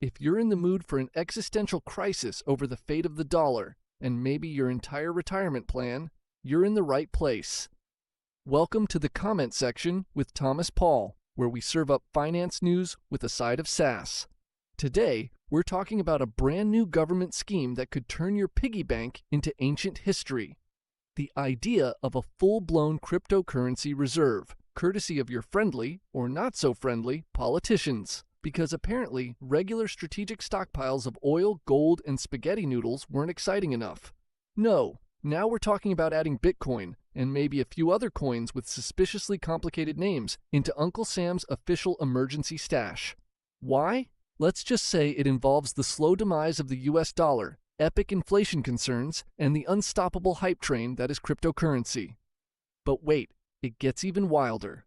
If you're in the mood for an existential crisis over the fate of the dollar and maybe your entire retirement plan, you're in the right place. Welcome to the comment section with Thomas Paul, where we serve up finance news with a side of sass. Today, we're talking about a brand new government scheme that could turn your piggy bank into ancient history. The idea of a full-blown cryptocurrency reserve, courtesy of your friendly, or not so friendly, politicians. Because apparently, regular strategic stockpiles of oil, gold, and spaghetti noodles weren't exciting enough. No, now we're talking about adding Bitcoin, and maybe a few other coins with suspiciously complicated names, into Uncle Sam's official emergency stash. Why? Let's just say it involves the slow demise of the US dollar, epic inflation concerns, and the unstoppable hype train that is cryptocurrency. But wait, it gets even wilder.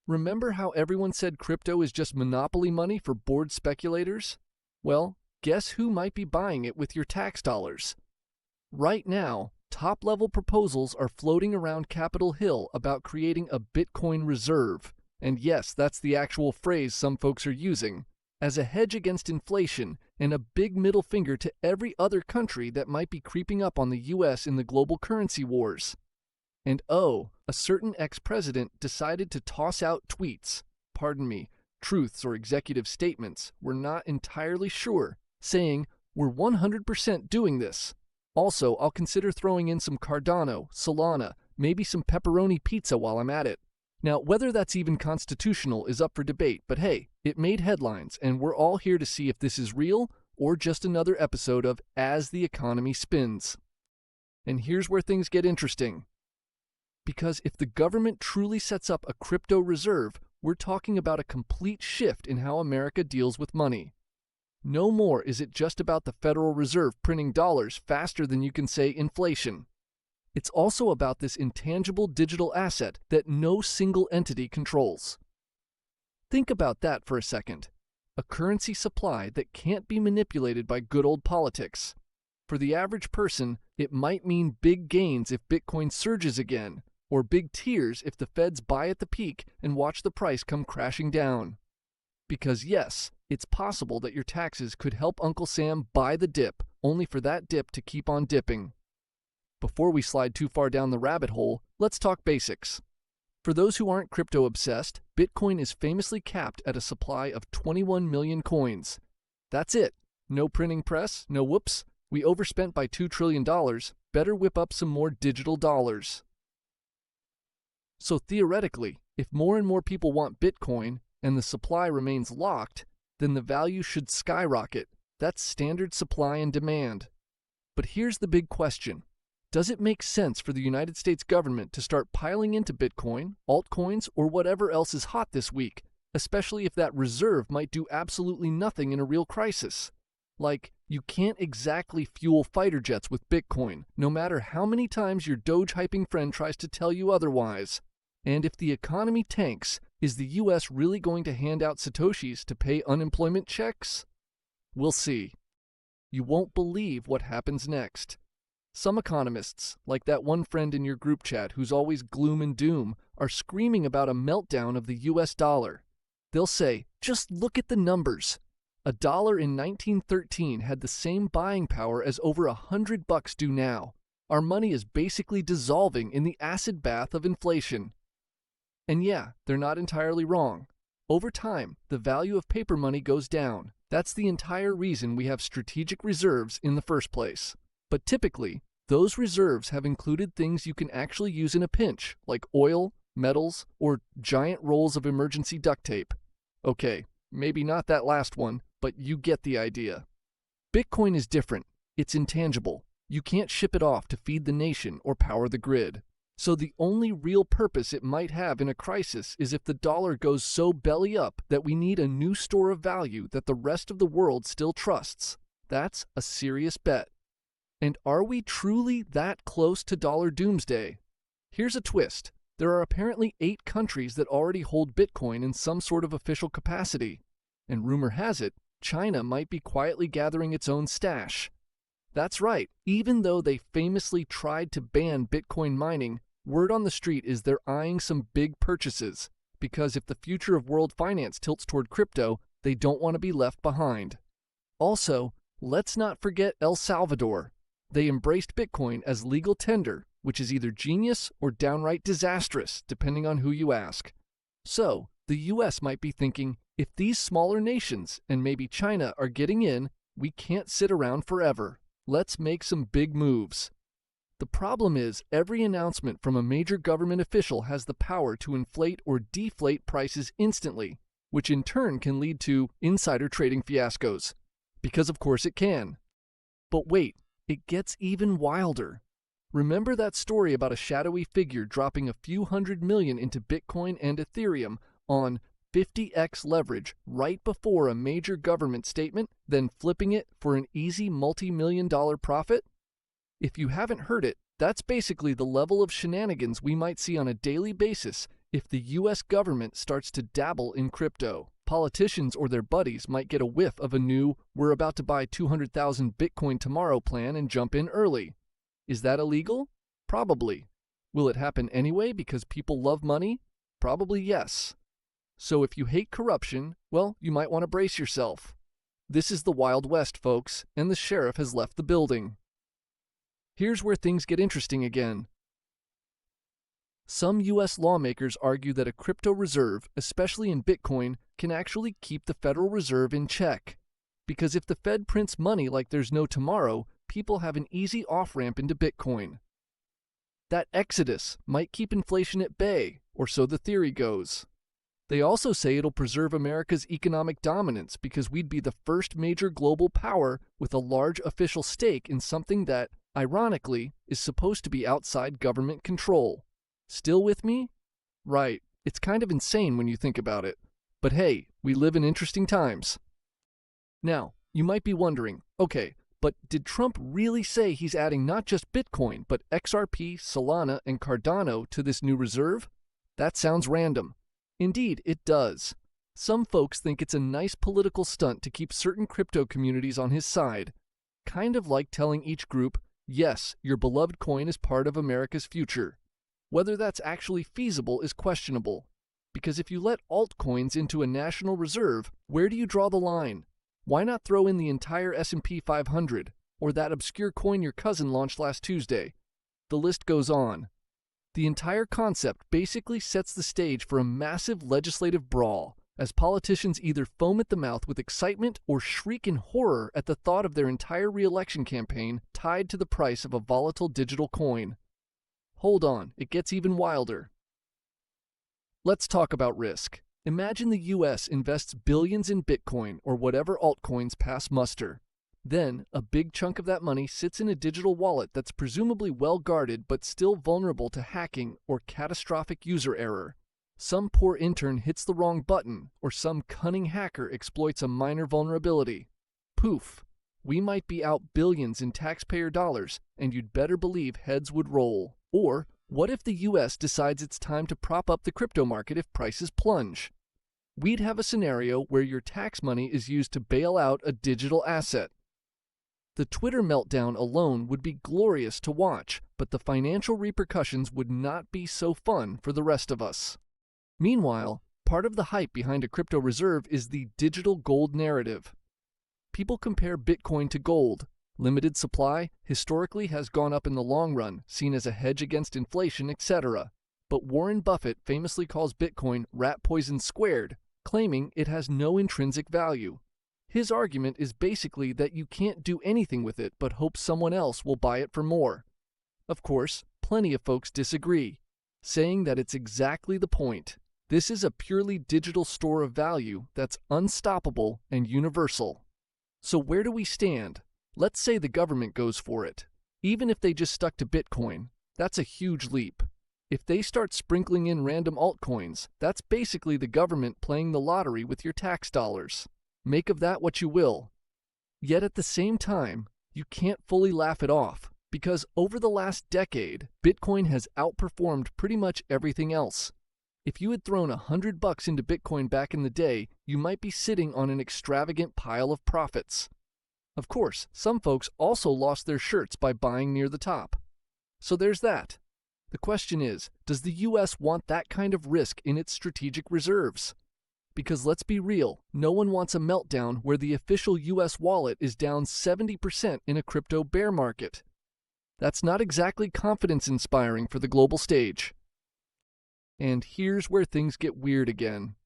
Remember how everyone said crypto is just monopoly money for bored speculators? Well, guess who might be buying it with your tax dollars? Right now, top-level proposals are floating around Capitol Hill about creating a Bitcoin reserve. And yes, that's the actual phrase some folks are using, as a hedge against inflation and a big middle finger to every other country that might be creeping up on the US in the global currency wars. And oh, a certain ex-president decided to toss out tweets, truths or executive statements, we're not entirely sure, saying, "We're 100% doing this. Also, I'll consider throwing in some Cardano, Solana, maybe some pepperoni pizza while I'm at it." Now, whether that's even constitutional is up for debate, but hey, it made headlines, and we're all here to see if this is real or just another episode of As the Economy Spins. And here's where things get interesting. Because if the government truly sets up a crypto reserve, we're talking about a complete shift in how America deals with money. No more is it just about the Federal Reserve printing dollars faster than you can say inflation. It's also about this intangible digital asset that no single entity controls. Think about that for a second. A currency supply that can't be manipulated by good old politics. For the average person, it might mean big gains if Bitcoin surges again, or big tears if the feds buy at the peak and watch the price come crashing down. Because yes, it's possible that your taxes could help Uncle Sam buy the dip, only for that dip to keep on dipping. Before we slide too far down the rabbit hole, let's talk basics. For those who aren't crypto obsessed, Bitcoin is famously capped at a supply of 21 million coins. That's it. No printing press, no whoops. We overspent by $2 trillion. Better whip up some more digital dollars. So theoretically, if more and more people want Bitcoin and the supply remains locked, then the value should skyrocket. That's standard supply and demand. But here's the big question. Does it make sense for the United States government to start piling into Bitcoin, altcoins, or whatever else is hot this week, especially if that reserve might do absolutely nothing in a real crisis? Like, you can't exactly fuel fighter jets with Bitcoin, no matter how many times your Doge-hyping friend tries to tell you otherwise. And if the economy tanks, is the US really going to hand out Satoshis to pay unemployment checks? We'll see. You won't believe what happens next. Some economists, like that one friend in your group chat who's always gloom and doom, are screaming about a meltdown of the US dollar. They'll say, just look at the numbers. A dollar in 1913 had the same buying power as over $100 do now. Our money is basically dissolving in the acid bath of inflation. And yeah, they're not entirely wrong. Over time, the value of paper money goes down. That's the entire reason we have strategic reserves in the first place. But typically, those reserves have included things you can actually use in a pinch, like oil, metals, or giant rolls of emergency duct tape. Okay, maybe not that last one, but you get the idea. Bitcoin is different. It's intangible. You can't ship it off to feed the nation or power the grid. So the only real purpose it might have in a crisis is if the dollar goes so belly up that we need a new store of value that the rest of the world still trusts. That's a serious bet. And are we truly that close to dollar doomsday? Here's a twist. There are apparently 8 countries that already hold Bitcoin in some sort of official capacity. And rumor has it, China might be quietly gathering its own stash. That's right, even though they famously tried to ban Bitcoin mining, word on the street is they're eyeing some big purchases, because if the future of world finance tilts toward crypto, they don't want to be left behind. Also, let's not forget El Salvador. They embraced Bitcoin as legal tender, which is either genius or downright disastrous, depending on who you ask. So, the US might be thinking, if these smaller nations, and maybe China, are getting in, we can't sit around forever. Let's make some big moves. The problem is, every announcement from a major government official has the power to inflate or deflate prices instantly, which in turn can lead to insider trading fiascos. Because of course it can. But wait, it gets even wilder. Remember that story about a shadowy figure dropping a few $100 million into Bitcoin and Ethereum on 50x leverage right before a major government statement, then flipping it for an easy multi-million-dollar profit? If you haven't heard it, that's basically the level of shenanigans we might see on a daily basis if the US government starts to dabble in crypto. Politicians or their buddies might get a whiff of a new, we're about to buy 200,000 Bitcoin tomorrow plan and jump in early. Is that illegal? Probably. Will it happen anyway because people love money? Probably yes. So if you hate corruption, well, you might want to brace yourself. This is the Wild West, folks, and the sheriff has left the building. Here's where things get interesting again. Some US lawmakers argue that a crypto reserve, especially in Bitcoin, can actually keep the Federal Reserve in check. Because if the Fed prints money like there's no tomorrow, people have an easy off-ramp into Bitcoin. That exodus might keep inflation at bay, or so the theory goes. They also say it'll preserve America's economic dominance because we'd be the first major global power with a large official stake in something that, ironically, is supposed to be outside government control. Still with me? Right, it's kind of insane when you think about it. But hey, we live in interesting times. Now, you might be wondering, okay, but did Trump really say he's adding not just Bitcoin, but XRP, Solana, and Cardano to this new reserve? That sounds random. Indeed, it does. Some folks think it's a nice political stunt to keep certain crypto communities on his side. Kind of like telling each group, yes, your beloved coin is part of America's future. Whether that's actually feasible is questionable. Because if you let altcoins into a national reserve, where do you draw the line? Why not throw in the entire S&P 500, or that obscure coin your cousin launched last Tuesday? The list goes on. The entire concept basically sets the stage for a massive legislative brawl, as politicians either foam at the mouth with excitement or shriek in horror at the thought of their entire re-election campaign tied to the price of a volatile digital coin. Hold on, it gets even wilder. Let's talk about risk. Imagine the US invests billions in Bitcoin or whatever altcoins pass muster. Then, a big chunk of that money sits in a digital wallet that's presumably well guarded but still vulnerable to hacking or catastrophic user error. Some poor intern hits the wrong button, or some cunning hacker exploits a minor vulnerability. Poof! We might be out billions in taxpayer dollars, and you'd better believe heads would roll. Or, what if the US decides it's time to prop up the crypto market if prices plunge? We'd have a scenario where your tax money is used to bail out a digital asset. The Twitter meltdown alone would be glorious to watch, but the financial repercussions would not be so fun for the rest of us. Meanwhile, part of the hype behind a crypto reserve is the digital gold narrative. People compare Bitcoin to gold. Limited supply historically has gone up in the long run, seen as a hedge against inflation, etc. But Warren Buffett famously calls Bitcoin rat poison squared, claiming it has no intrinsic value. His argument is basically that you can't do anything with it but hope someone else will buy it for more. Of course, plenty of folks disagree, saying that it's exactly the point. This is a purely digital store of value that's unstoppable and universal. So where do we stand? Let's say the government goes for it. Even if they just stuck to Bitcoin, that's a huge leap. If they start sprinkling in random altcoins, that's basically the government playing the lottery with your tax dollars. Make of that what you will. Yet at the same time, you can't fully laugh it off, because over the last decade, Bitcoin has outperformed pretty much everything else. If you had thrown $100 into Bitcoin back in the day, you might be sitting on an extravagant pile of profits. Of course, some folks also lost their shirts by buying near the top. So there's that. The question is, does the US want that kind of risk in its strategic reserves? Because let's be real, no one wants a meltdown where the official US wallet is down 70% in a crypto bear market. That's not exactly confidence-inspiring for the global stage. And here's where things get weird again.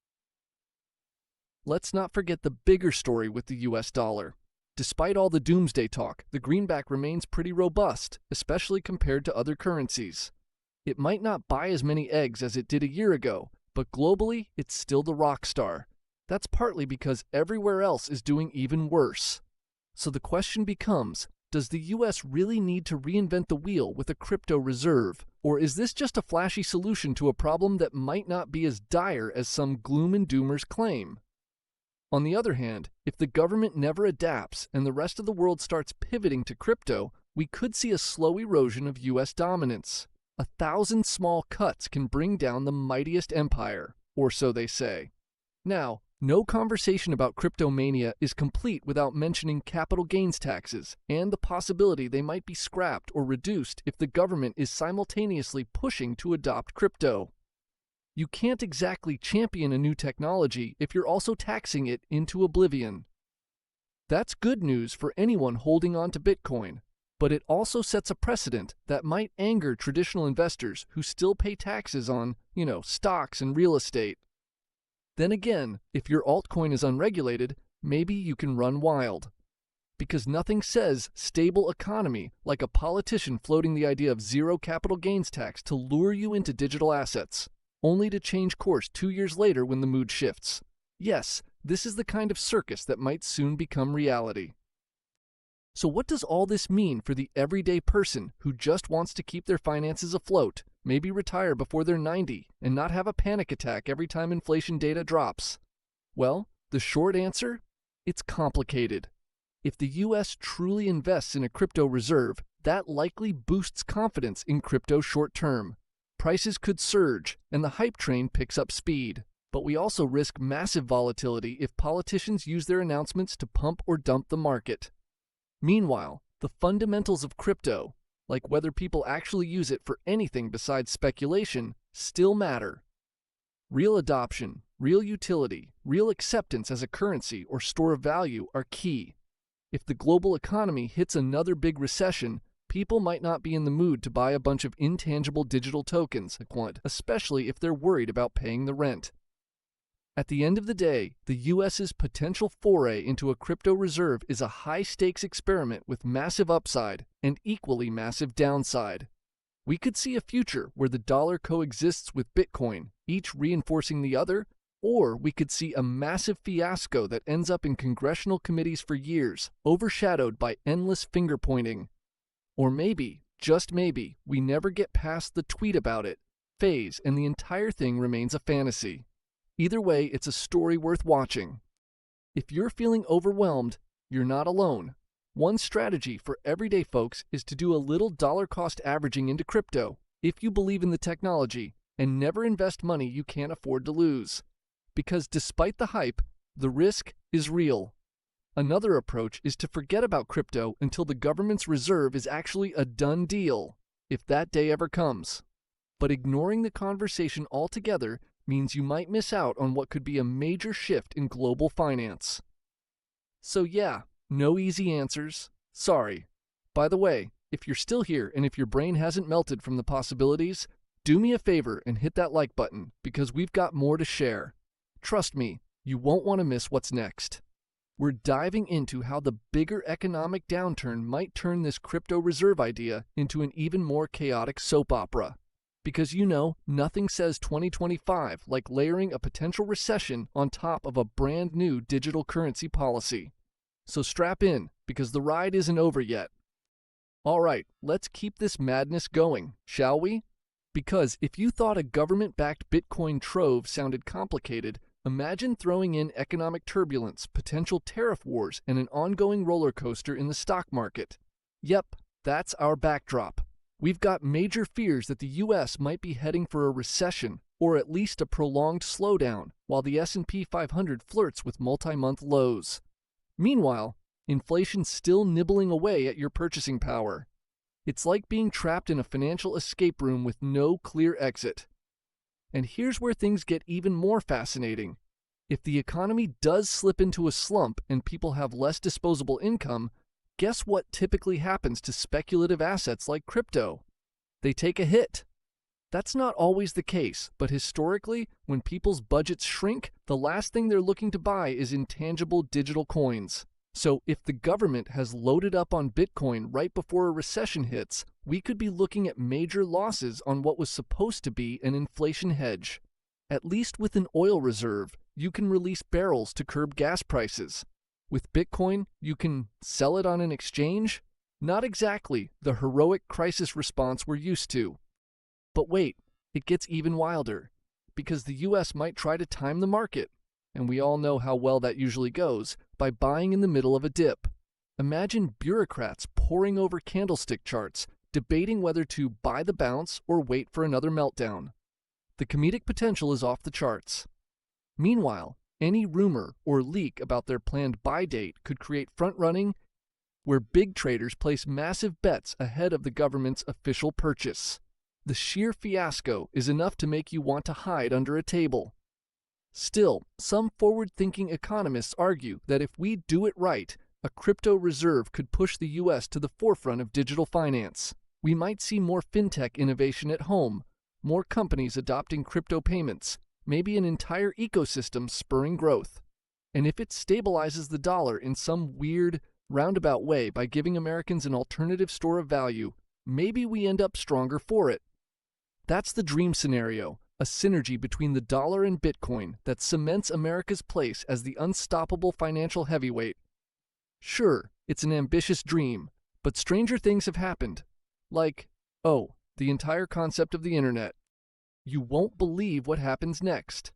Let's not forget the bigger story with the US dollar. Despite all the doomsday talk, the greenback remains pretty robust, especially compared to other currencies. It might not buy as many eggs as it did a year ago, but globally, it's still the rock star. That's partly because everywhere else is doing even worse. So the question becomes, does the US really need to reinvent the wheel with a crypto reserve? Or is this just a flashy solution to a problem that might not be as dire as some gloom and doomers claim? On the other hand, if the government never adapts and the rest of the world starts pivoting to crypto, we could see a slow erosion of US dominance. 1,000 small cuts can bring down the mightiest empire, or so they say. Now, no conversation about cryptomania is complete without mentioning capital gains taxes and the possibility they might be scrapped or reduced if the government is simultaneously pushing to adopt crypto. You can't exactly champion a new technology if you're also taxing it into oblivion. That's good news for anyone holding on to Bitcoin, but it also sets a precedent that might anger traditional investors who still pay taxes on, stocks and real estate. Then again, if your altcoin is unregulated, maybe you can run wild. Because nothing says stable economy like a politician floating the idea of zero capital gains tax to lure you into digital assets, only to change course 2 years later when the mood shifts. Yes, this is the kind of circus that might soon become reality. So what does all this mean for the everyday person who just wants to keep their finances afloat, maybe retire before they're 90, and not have a panic attack every time inflation data drops? Well, the short answer? It's complicated. If the US truly invests in a crypto reserve, that likely boosts confidence in crypto short term. Prices could surge, and the hype train picks up speed. But we also risk massive volatility if politicians use their announcements to pump or dump the market. Meanwhile, the fundamentals of crypto, like whether people actually use it for anything besides speculation, still matter. Real adoption, real utility, real acceptance as a currency or store of value are key. If the global economy hits another big recession, people might not be in the mood to buy a bunch of intangible digital tokens, especially if they're worried about paying the rent. At the end of the day, the US's potential foray into a crypto reserve is a high-stakes experiment with massive upside and equally massive downside. We could see a future where the dollar coexists with Bitcoin, each reinforcing the other, or we could see a massive fiasco that ends up in congressional committees for years, overshadowed by endless finger-pointing. Or maybe, just maybe, we never get past the tweet about it phase and the entire thing remains a fantasy. Either way, it's a story worth watching. If you're feeling overwhelmed, you're not alone. One strategy for everyday folks is to do a little dollar cost averaging into crypto, if you believe in the technology, and never invest money you can't afford to lose. Because despite the hype, the risk is real. Another approach is to forget about crypto until the government's reserve is actually a done deal, if that day ever comes. But ignoring the conversation altogether means you might miss out on what could be a major shift in global finance. So yeah, no easy answers. Sorry. By the way, if you're still here and if your brain hasn't melted from the possibilities, do me a favor and hit that like button because we've got more to share. Trust me, you won't want to miss what's next. We're diving into how the bigger economic downturn might turn this crypto reserve idea into an even more chaotic soap opera. Because nothing says 2025 like layering a potential recession on top of a brand new digital currency policy. So strap in, because the ride isn't over yet. All right, let's keep this madness going, shall we? Because if you thought a government-backed Bitcoin trove sounded complicated, imagine throwing in economic turbulence, potential tariff wars, and an ongoing roller coaster in the stock market. Yep, that's our backdrop. We've got major fears that the US might be heading for a recession, or at least a prolonged slowdown, while the S&P 500 flirts with multi-month lows. Meanwhile, inflation's still nibbling away at your purchasing power. It's like being trapped in a financial escape room with no clear exit. And here's where things get even more fascinating. If the economy does slip into a slump and people have less disposable income, guess what typically happens to speculative assets like crypto? They take a hit. That's not always the case, but historically, when people's budgets shrink, the last thing they're looking to buy is intangible digital coins. So if the government has loaded up on Bitcoin right before a recession hits, we could be looking at major losses on what was supposed to be an inflation hedge. At least with an oil reserve, you can release barrels to curb gas prices. With Bitcoin, you can sell it on an exchange? Not exactly the heroic crisis response we're used to. But wait, it gets even wilder, because the US might try to time the market, and we all know how well that usually goes, by buying in the middle of a dip. Imagine bureaucrats poring over candlestick charts, debating whether to buy the bounce or wait for another meltdown. The comedic potential is off the charts. Meanwhile, any rumor or leak about their planned buy date could create front-running, where big traders place massive bets ahead of the government's official purchase. The sheer fiasco is enough to make you want to hide under a table. Still, some forward-thinking economists argue that if we do it right, a crypto reserve could push the US to the forefront of digital finance. We might see more fintech innovation at home, more companies adopting crypto payments, maybe an entire ecosystem spurring growth. And if it stabilizes the dollar in some weird, roundabout way by giving Americans an alternative store of value, maybe we end up stronger for it. That's the dream scenario, a synergy between the dollar and Bitcoin that cements America's place as the unstoppable financial heavyweight. Sure, it's an ambitious dream, but stranger things have happened. Like, the entire concept of the internet. You won't believe what happens next.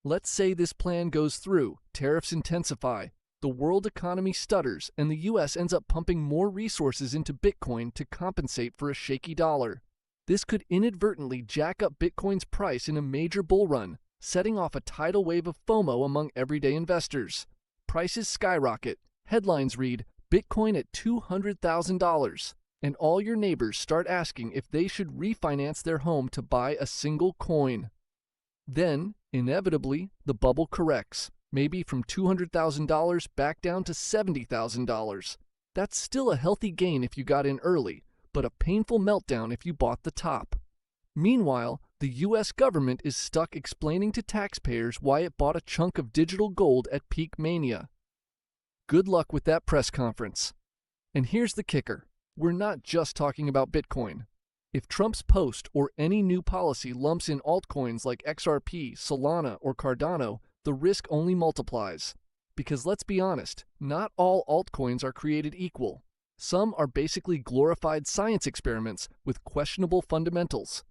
Let's say this plan goes through, tariffs intensify, the world economy stutters, and the US ends up pumping more resources into Bitcoin to compensate for a shaky dollar. This could inadvertently jack up Bitcoin's price in a major bull run, setting off a tidal wave of FOMO among everyday investors. Prices skyrocket. Headlines read, Bitcoin at $200,000. And all your neighbors start asking if they should refinance their home to buy a single coin. Then, inevitably, the bubble corrects, maybe from $200,000 back down to $70,000. That's still a healthy gain if you got in early, but a painful meltdown if you bought the top. Meanwhile, the US government is stuck explaining to taxpayers why it bought a chunk of digital gold at peak mania. Good luck with that press conference. And here's the kicker. We're not just talking about Bitcoin. If Trump's post or any new policy lumps in altcoins like XRP, Solana, or Cardano, the risk only multiplies. Because let's be honest, not all altcoins are created equal. Some are basically glorified science experiments with questionable fundamentals.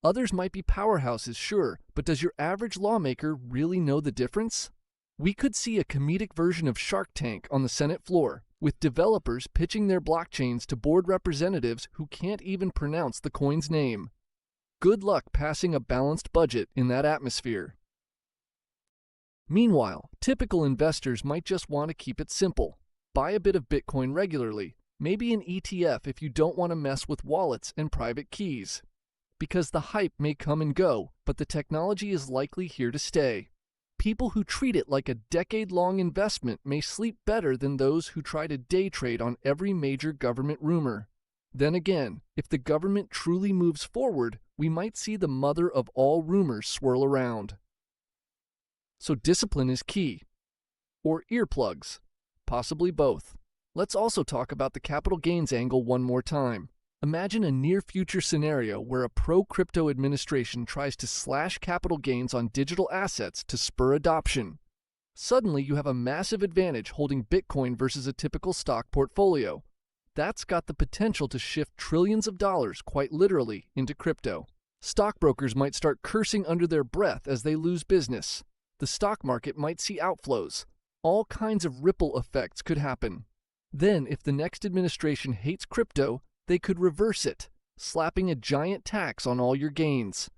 Others might be powerhouses, sure, but does your average lawmaker really know the difference? We could see a comedic version of Shark Tank on the Senate floor, with developers pitching their blockchains to board representatives who can't even pronounce the coin's name. Good luck passing a balanced budget in that atmosphere. Meanwhile, typical investors might just want to keep it simple. Buy a bit of Bitcoin regularly, maybe an ETF if you don't want to mess with wallets and private keys. Because the hype may come and go, but the technology is likely here to stay. People who treat it like a decade-long investment may sleep better than those who try to day trade on every major government rumor. Then again, if the government truly moves forward, we might see the mother of all rumors swirl around. So discipline is key. Or earplugs. Possibly both. Let's also talk about the capital gains angle one more time. Imagine a near-future scenario where a pro-crypto administration tries to slash capital gains on digital assets to spur adoption. Suddenly, you have a massive advantage holding Bitcoin versus a typical stock portfolio. That's got the potential to shift trillions of dollars, quite literally, into crypto. Stockbrokers might start cursing under their breath as they lose business. The stock market might see outflows. All kinds of ripple effects could happen. Then, if the next administration hates crypto, they could reverse it, slapping a giant tax on all your gains.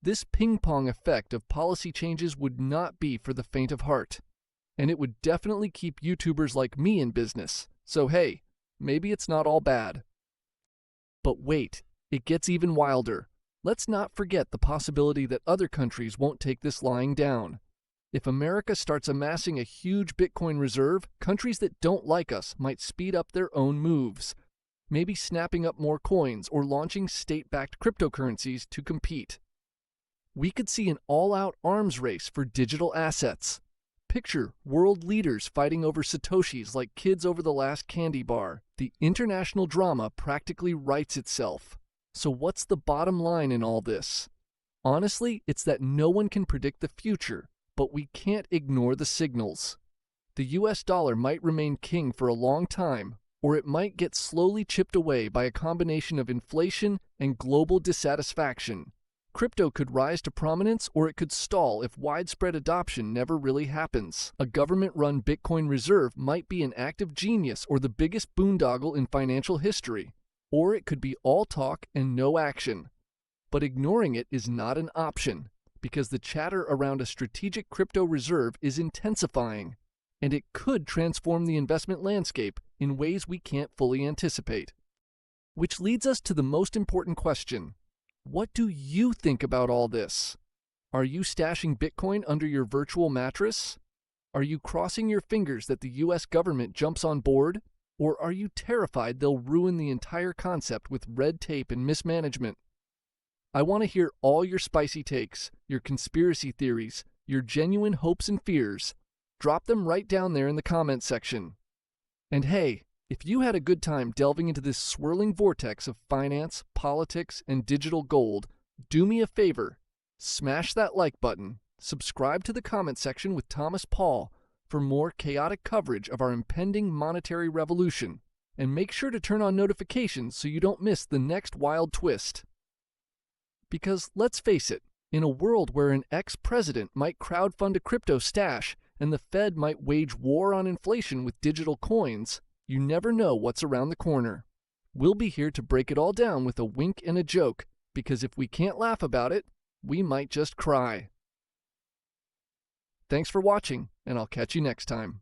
This ping-pong effect of policy changes would not be for the faint of heart. And it would definitely keep YouTubers like me in business. So hey, maybe it's not all bad. But wait, it gets even wilder. Let's not forget the possibility that other countries won't take this lying down. If America starts amassing a huge Bitcoin reserve, countries that don't like us might speed up their own moves, maybe snapping up more coins or launching state-backed cryptocurrencies to compete. We could see an all-out arms race for digital assets. Picture world leaders fighting over Satoshis like kids over the last candy bar. The international drama practically writes itself. So what's the bottom line in all this? Honestly, it's that no one can predict the future, but we can't ignore the signals. The US dollar might remain king for a long time, or it might get slowly chipped away by a combination of inflation and global dissatisfaction. Crypto could rise to prominence, or it could stall if widespread adoption never really happens. A government-run Bitcoin reserve might be an act of genius or the biggest boondoggle in financial history, or it could be all talk and no action. But ignoring it is not an option, because the chatter around a strategic crypto reserve is intensifying, and it could transform the investment landscape in ways we can't fully anticipate. Which leads us to the most important question. What do you think about all this? Are you stashing Bitcoin under your virtual mattress? Are you crossing your fingers that the US government jumps on board? Or are you terrified they'll ruin the entire concept with red tape and mismanagement? I want to hear all your spicy takes, your conspiracy theories, your genuine hopes and fears. Drop them right down there in the comments section. And hey, if you had a good time delving into this swirling vortex of finance, politics, and digital gold, do me a favor. Smash that like button, subscribe to the comment section with Thomas Paul for more chaotic coverage of our impending monetary revolution, and make sure to turn on notifications so you don't miss the next wild twist. Because let's face it, in a world where an ex-president might crowdfund a crypto stash and the Fed might wage war on inflation with digital coins, you never know what's around the corner. We'll be here to break it all down with a wink and a joke, because if we can't laugh about it, we might just cry. Thanks for watching, and I'll catch you next time.